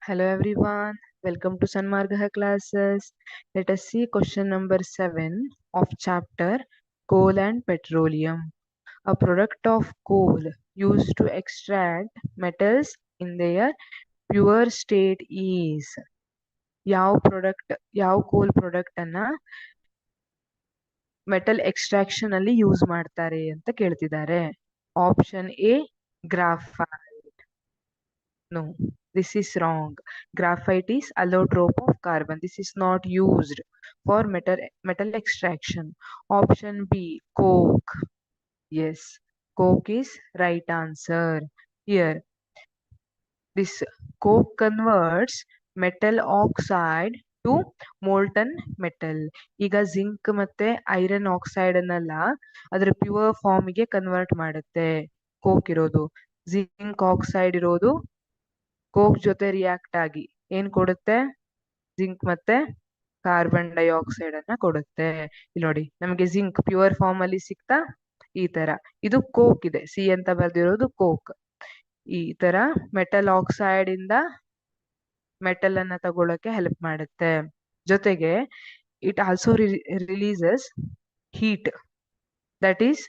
Hello everyone, welcome to Sanmargaha classes. Let us see question number 7 of chapter Coal and Petroleum. A product of coal used to extract metals in their pure state is. ಯಾವ ಕೋಲ್ product ಅನ್ನ metal extraction ಅಲ್ಲಿ use ಮಾಡ್ತಾರೆ ಅಂತ ಕೇಳ್ತಿದ್ದಾರೆ. Option A graphite. No, this is wrong. Graphite is allotrope of carbon. This is not used for metal extraction. Option B, coke. Yes, coke is right answer. Here, this coke converts metal oxide to molten metal. ಈಗ zinc ಮತ್ತೆ iron oxide ಅನ್ನೆಲ್ಲ ಅದರ pure ಫಾರ್ಮ್ಗೆ convert ಮಾಡುತ್ತೆ coke ಇರೋದು. Zinc oxide ಇರೋದು coke ಜೊತೆ react ಆಗಿ ಏನ್ ಕೊಡುತ್ತೆ? ಜಿಂಕ್ ಮತ್ತೆ ಕಾರ್ಬನ್ ಡೈಆಕ್ಸೈಡ್ ಅನ್ನ ಕೊಡುತ್ತೆ. ಇಲ್ಲಿ ನೋಡಿ, ನಮಗೆ ಜಿಂಕ್ ಪ್ಯೂರ್ ಫಾರ್ಮ್ ಅಲ್ಲಿ ಸಿಗ್ತಾ ಈ ತರ. ಇದು ಕೋಕ್ ಇದೆ, ಸಿ ಅಂತ ಬರ್ದಿರೋದು ಕೋಕ್. ಈ ತರ ಮೆಟಲ್ ಆಕ್ಸೈಡ್ ಇಂದ ಮೆಟಲ್ ಅನ್ನ ತಗೊಳಕ್ಕೆ ಹೆಲ್ಪ್ ಮಾಡುತ್ತೆ. ಜೊತೆಗೆ it also releases heat that is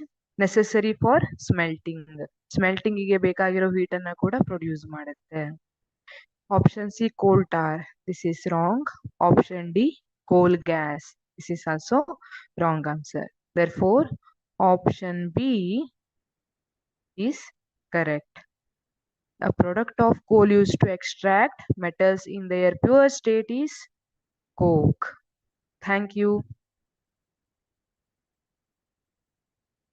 necessary for smelting. ಸ್ಮೆಲ್ಟಿಂಗಿಗೆ ಬೇಕಾಗಿರೋ ಹೀಟ್ ಅನ್ನ ಕೂಡ ಪ್ರೊಡ್ಯೂಸ್ ಮಾಡುತ್ತೆ. Option C, coal tar. This is wrong. Option D, coal gas. This is also wrong answer. Therefore, option B is correct. A product of coal used to extract metals in their pure state is coke. Thank you.